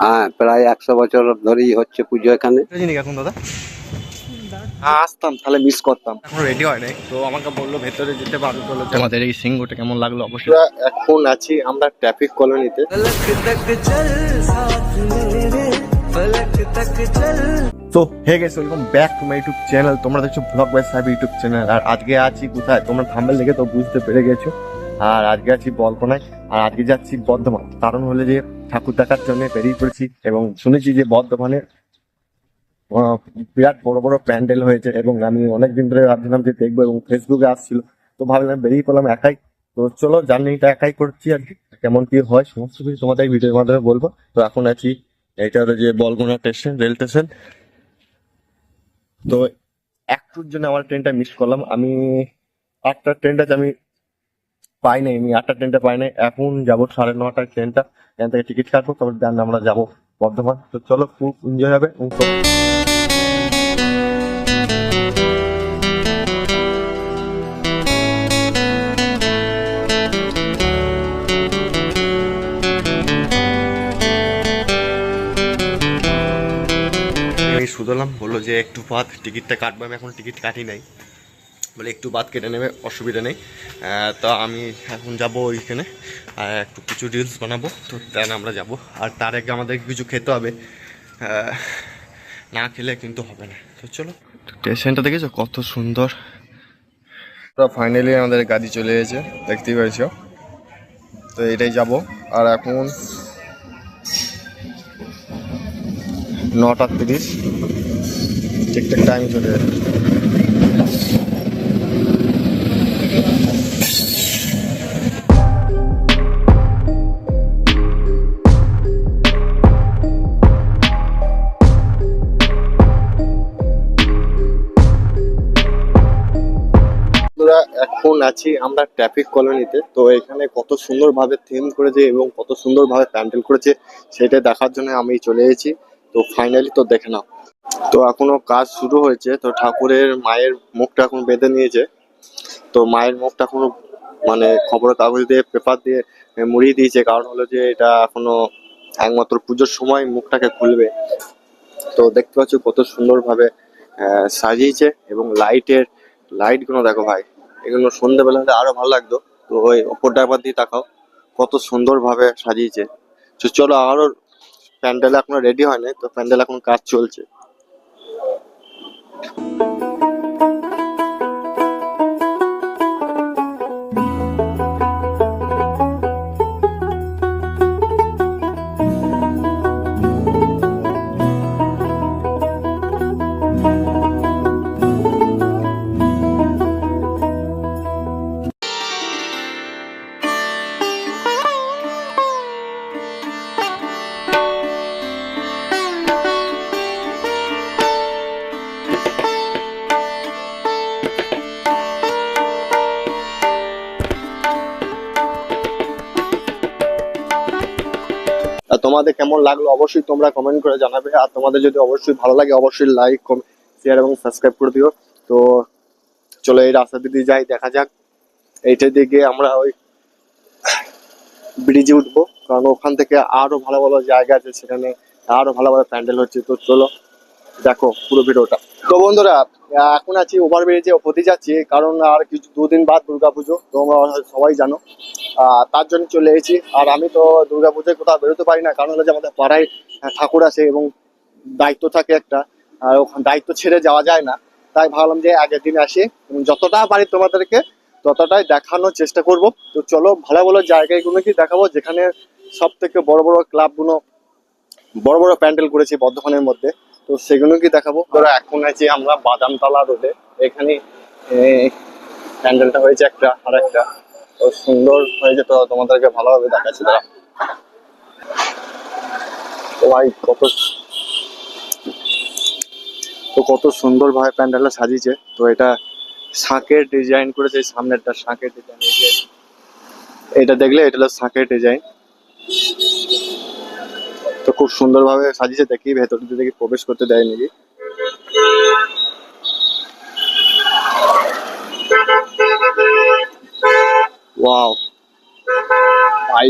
হ্যাঁ, প্রায় 100 বছর ধরেই হচ্ছে পুজো এখানে। জানি এখন দাদা আসতাম তাহলে মিস করতাম। এখন রেডি হয় নাই, তো আমাকে বললো ভেতরে যেতে পারবে বলে। তোমাদের এই সিঙ্গটা কেমন লাগলো অবশ্যই। আমরা এখন আছি আমরা ট্রাফিক কলোনিতে। তো হে গেছে, welcome back to my YouTube channel. তোমরা দেখছো ব্লগ বাই সাহেব ইউটিউব চ্যানেল। আর আজকে আছি কোথায় তোমরা থাম্বনেল দেখে তো বুঝতে পেরে গেছো। আর আজকে আছি বলকোনায়, আর আজকে যাচ্ছি বর্ধমান। কারণ হলো যে ঠাকুর দেখার জন্য বেরিয়ে পড়েছি, এবং শুনেছি যে বর্ধমানে বিরাট বড় বড় প্যান্ডেল হয়েছে, এবং আমি অনেকদিন ধরে ভাবছিলাম যে দেখবো, এবং ফেসবুকে আসছিল, তো ভাবলাম বেরিয়ে পড়লাম একাই। তো চলো জার্নিটা একাই করছি, আর কি কেমন কি হয় সমস্ত কিছু তোমাদের এই ভিডিওর মাধ্যমে বলবো। তো এখন আছি এইটা হলো যে বলগুনা স্টেশন, রেল স্টেশন। তো একটুর জন্য আমার ট্রেনটা মিস করলাম। আমি 8টার ট্রেনটা আমি পাই নাই, আমি 8টার ট্রেনটা পাই নাই। এখন যাবো 9:30টার ট্রেনটা, এখান থেকে টিকিট কাটবো, তারপর দেন আমরা যাবো বর্ধমান। তো চলো, খুব এনজয় হবে। আমি শুধলাম, বললো যে একটু বাদ টিকিটটা কাটবো। আমি এখন টিকিট কাটি নাই, বলে একটু বাদ কেটে নেবে, অসুবিধা নেই। তো আমি এখন যাব ওইখানে, আর একটু কিছু রিলস বানাবো, তো দেন আমরা যাব। আর তার আগে আমাদেরকে কিছু খেতে হবে, না খেলে কিন্তু হবে না। তো চলো, স্টেশনটা দেখেছো কত সুন্দর। তো ফাইনালি আমাদের গাড়ি চলে এসেছে, দেখতেই পাইছো। তো এটাই যাব। আর এখন 9:30, ঠিকঠাক টাইম চলে যাবে। এখন আছি আমরা ট্রাফিক কলোনিতে। তো এখানে কত সুন্দরভাবে থিম করেছে এবং কত সুন্দরভাবে প্যান্ডেল করেছে, সেটা দেখার জন্য আমি চলে এসেছি। তো ফাইনালি তো দেখে নাও। তো এখনো কাজ শুরু হয়েছে। তো ঠাকুরের মায়ের মুখটা এখন বেঁধে নিয়েছে। তো মায়ের মুখটা এখনো মানে খবরের কাগজ দিয়ে, পেপার দিয়ে মুড়িয়ে দিয়েছে, কারণ হলো যে এটা এখনো একমাত্র পুজোর সময় মুখটাকে খুলবে। তো দেখতে পাচ্ছ কত সুন্দরভাবে সাজিয়েছে, এবং লাইট গুলো দেখো ভাই, এগুলো সন্ধ্যেবেলা হলে আরো ভালো লাগতো। তো ওই ওপরটা একবার দিয়ে তাকাও, কত সুন্দরভাবে সাজিয়েছে। তো চলো, আরো প্যান্ডেল এখনো রেডি হয়নি, তো প্যান্ডেল এখন কাজ চলছে। আর তোমাদের কেমন লাগলো অবশ্যই তোমরা কমেন্ট করে জানাবে। আর তোমাদের যদি অবশ্যই ভালো লাগে অবশ্যই লাইক, শেয়ার এবং সাবস্ক্রাইব করে দিও। তো চলো, এই রাস্তা দিয়ে যাই, দেখা যাক। এইটা দিকে আমরা ওই ব্রিজে উঠবো, কারণ ওখান থেকে আরো ভালো ভালো জায়গা আছে, সেখানে আরো ভালো ভালো প্যান্ডেল হচ্ছে। তো চলো দেখো পুরো ভিডিওটা। তো বন্ধুরা, এখন আছি ওভার ব্রিজে হতে যাচ্ছি, কারণ আর কিছু 2 দিন বাদ দুর্গাপুজো, তোমরা সবাই জানো। তার জন্য চলে এসেছি। আর আমি তো দুর্গাপুজোয় কোথাও বেরোতে পারি না, কারণ হলো যে আমাদের পাড়ায় ঠাকুর আছে এবং দায়িত্ব থাকে একটা, আর ওখানে দায়িত্ব ছেড়ে যাওয়া যায় না। তাই ভাবলাম যে আগের দিন আসি, এবং যতটা পারি তোমাদেরকে ততটাই দেখানোর চেষ্টা করব। তো চলো, ভালো ভালো জায়গাগুলো কি দেখাবো, যেখানে সব থেকে বড় বড় ক্লাবগুলো বড় বড় প্যান্ডেল করেছে বর্ধমানের মধ্যে। তো সেগুলো কি দেখাবো। ধরো এখন আছি আমরা বাদামতলা রোডে, এখানে প্যান্ডেলটা হয়েছে একটা, আর একটা তো সুন্দর হয়েছে। তো তোমাদেরকে ভালোভাবে দেখাচ্ছি তারা। তো ভাই কত সুন্দর ভাবে প্যান্ডেলটা সাজিয়েছে। তো এটা শাঁখের ডিজাইন করেছে, সামনেরটা শাঁখের ডিজাইন। এটা দেখলে এটা হলো শাঁখের ডিজাইন। তো খুব সুন্দর ভাবে সাজিয়েছে, দেখি ভেতর দিয়ে দেখি প্রবেশ করতে দেয় নাকি। ওয়াও ভাই,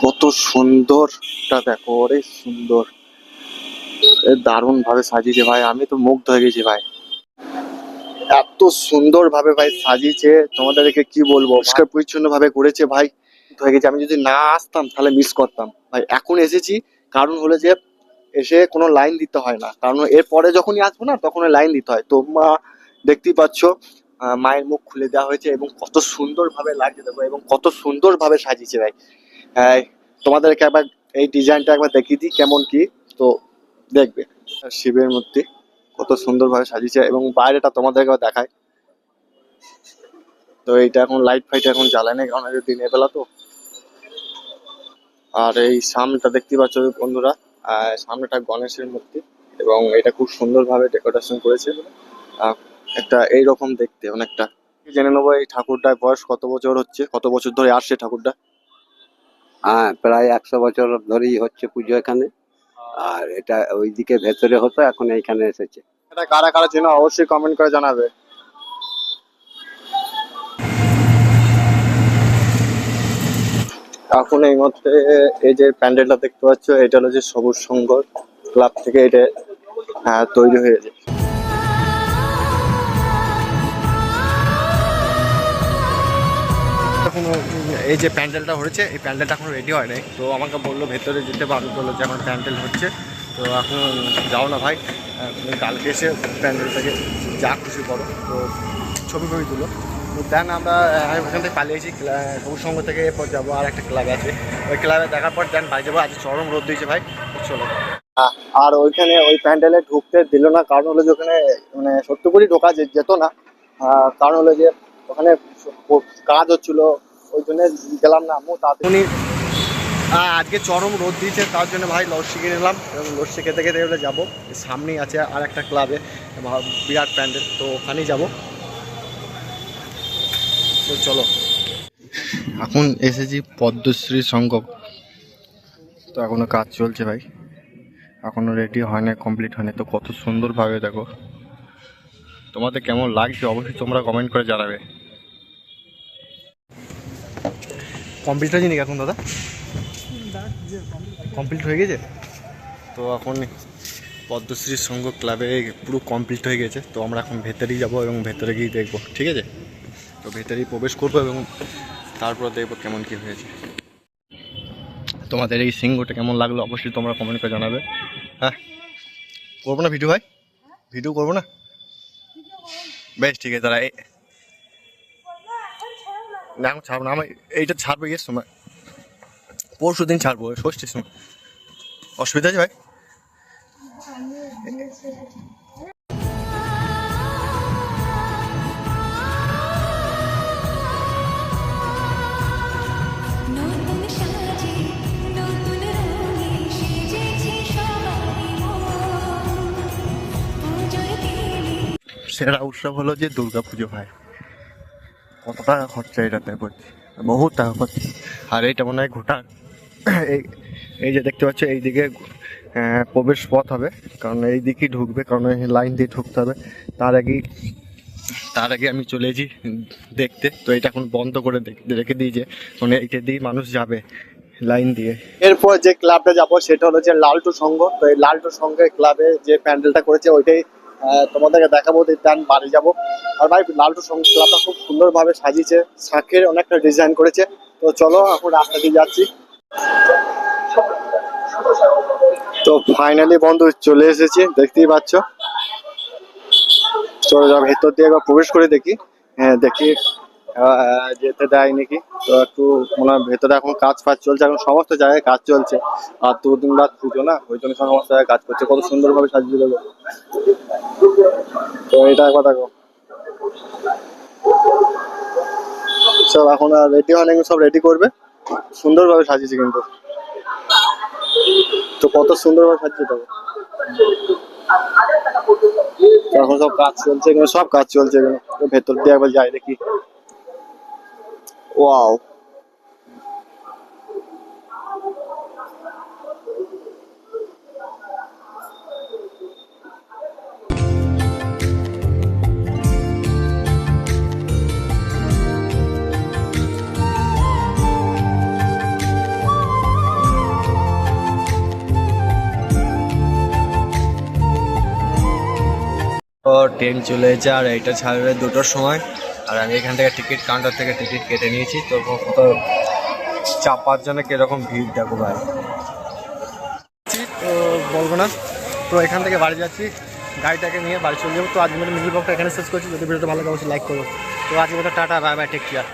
কত সুন্দরটা দেখো, অরে সুন্দর, দারুণ ভাবে সাজিয়েছে ভাই, আমি তো মুগ্ধ হয়ে গেছি ভাই, এত সুন্দর ভাবে ভাই সাজিয়েছে, তোমাদেরকে কি বলবো, পরিষ্কার পরিচ্ছন্ন ভাবে করেছে ভাই, হয়ে গেছে। আমি যদি না আসতাম তাহলে মিস করতাম ভাই, এখন এসেছি কারণ হলো যে এসে কোনো লাইন দিতে হয় না, কারণ এরপরে যখনই আসবো না তখন লাইন দিতে হয়। তো মা দেখতেই পাচ্ছ, মায়ের মুখ খুলে দেওয়া হয়েছে এবং কত সুন্দর ভাবে লাগিয়ে দেবো এবং কত সুন্দর ভাবে সাজিয়েছে ভাই। হ্যাঁ, তোমাদেরকে একবার এই ডিজাইনটা একবার দেখিয়ে দিই কেমন কি, তো দেখবে। শিবের মূর্তি কত সুন্দর ভাবে সাজিয়েছে এবং বাইরেটা তোমাদেরকে একবার দেখায়। তো এইটা এখন লাইট ফাইট এখন জ্বালায় না, কারণ এটা দিনের বেলা তো। আর এই সামনেটা দেখতে পাচ্ছ বন্ধুরা, সামনেটা গণেশের মূর্তি এবং এটা খুব সুন্দর ভাবে ডেকোরেশন করেছে। একটা এইরকম দেখতে অনেকটা। জেনে নেবো এই ঠাকুরটার বয়স কত বছর হচ্ছে, কত বছর ধরে আসছে ঠাকুরটা। হ্যাঁ, প্রায় 100 বছর ধরেই হচ্ছে পুজো এখানে। আর এটা ওইদিকে ভেতরে হতো, এখন এইখানে এসেছে। এটা কারা কারা চেনো অবশ্যই কমেন্ট করে জানাবে। এখন এই মধ্যে এই যে প্যান্ডেলটা দেখতে পাচ্ছ, এটা হলো যে সবুজ সংঘ ক্লাব থেকে এটা তৈরি হয়েছে। এখন এই যে প্যান্ডেলটা হয়েছে, এই প্যান্ডেলটা এখন রেডি হয় নাই, তো আমাকে বললো ভেতরে যেতে পারবে, বললো যে এখন প্যান্ডেল হচ্ছে, তো এখন যাও না ভাই, তুমি কালকে এসে প্যান্ডেলটাকে যা খুশি করো, তো ছবি তুলো। তো দেন আমরা ওখান থেকে পালিয়েছি, সবুজ সংঘ থেকে এরপর যাবো আর একটা ক্লাব আছে, ওই ক্লাবে দেখার পর দেন বাড়ি যাবো। আজ চরম রোদ দিয়েছে ভাই, চলো। আর ওইখানে ওই প্যান্ডেলে ঢুকতে দিল না, কারণ হলো যে ওখানে মানে সত্যি করে ঢোকা যেত না, কারণ হলো যে ওখানে কাজ হচ্ছিল, ওই জন্য গেলাম না। উনি আজকে চরম রোদ দিয়েছে, তার জন্য ভাই লস্যি কিনে নিলাম এবং লস্যি খেতে খেতে এবারে যাবো। সামনেই আছে আর একটা ক্লাবে বিরাট প্যান্ডেল, তো ওখানেই যাবো, তো চলো। এখন এসেছি পদ্মশ্রী সংঘ, তো এখনো কাজ চলছে ভাই, এখনো রেডি হয় না, কমপ্লিট হয়নি। তো কত সুন্দরভাবে দেখো, তোমাদের কেমন লাগছে অবশ্যই তোমরা কমেন্ট করে জানাবে। কমপ্লিট হয়নি এখন দাদা, কমপ্লিট হয়ে গেছে। তো এখন পদ্মশ্রী সংঘ ক্লাবে পুরো কমপ্লিট হয়ে গেছে, তো আমরা এখন ভেতরেই যাবো এবং ভেতরে গিয়ে দেখবো, ঠিক আছে। তো ভেতরেই প্রবেশ করবো এবং তারপর দেখবো কেমন কি হয়েছে। তোমাদের এই সিংহটা কেমন লাগলো অবশ্যই তোমরা কমেন্ট করে জানাবে। হ্যাঁ, করবো না ভিডিও ভাই, ভিডিও করবো না, বেশ ঠিক আছে। তারা না এখন ছাড়বো না, আমার এইটা ছাড়বো এর সময়, পরশু দিন ছাড়বো, ষষ্ঠীর সময়। অসুবিধা আছে ভাই? সেরা উৎসব হলো যে দুর্গা পুজো ভাই, কত টাকা খরচা এটাতে করছে, বহুত টাকা খরচা। আর এইটা মনে হয় ঘোটা, এই যে দেখতে পাচ্ছ এইদিকে প্রবেশ পথ হবে, কারণ এই দিকেই ঢুকবে, কারণ লাইন দিয়ে ঢুকতে হবে। তার আগে আমি চলে এসেছি দেখতে, তো এটা এখন বন্ধ করে রেখে দিয়েছে, মানে এইটা দিয়ে মানুষ যাবে লাইন দিয়ে। এরপর যে ক্লাবটা যাবো সেটা হলো যে লালটু সংঘ। তো এই লালটু সংঘের ক্লাবে যে প্যান্ডেলটা করেছে ওইটাই তোমাদেরকে দেখাবো, দেন বাড়ি যাবো। আর ভাই লালটু সংঘ ক্লাবটা খুব সুন্দরভাবে সাজিয়েছে, শাঁখের অনেকটা ডিজাইন করেছে। তো চলো এখন রাস্তা দিয়ে যাচ্ছি। তো ফাইনালি বন্ধু চলে এসেছি, দেখতেই পাচ্ছ। চলো যাবো ভেতর দিয়ে একবার প্রবেশ করে দেখি, হ্যাঁ দেখি যেতে দেয় নাকি। তো একটু মনে হয় ভেতরে এখন কাজ ফাজ চলছে, এখন সমস্ত জায়গায় কাজ চলছে। আর 2 দিন বাদ পুজো না, ওই জন্য সমস্ত জায়গায় কাজ করছে, কত সুন্দরভাবে সাজিয়ে দেবো। তো এটা একবার দেখো, সব এখন আর রেডি হয়নি, সব রেডি করবে, সুন্দরভাবে সাজিয়েছে কিন্তু। তো কত সুন্দরভাবে সাজিয়ে দেবো, এখন সব কাজ চলছে এখানে, সব কাজ চলছে এখানে। ভেতর দিয়ে একবার যাই দেখি। ওয়াও, ট্রেন চলে এসেছে আর এইটা ছাড়বে 2টোর সময়। আর আমি এখান থেকে টিকিট কাউন্টার থেকে টিকিট কেটে নিয়েছি। তো কত 4-5 জনে কিরকম ভিড় দেখো ভাই। তো বলবো না, তো এখান থেকে বাড়ি যাচ্ছি, গাড়িটাকে নিয়ে বাড়ি চলে যাবো। তো আজকে মিনি ব্লগটা এখানে শেষ করছি। যদি ভিডিওটা ভালো লাগে অবশ্যই লাইক করো। তো আজকে tata, bye bye, take care.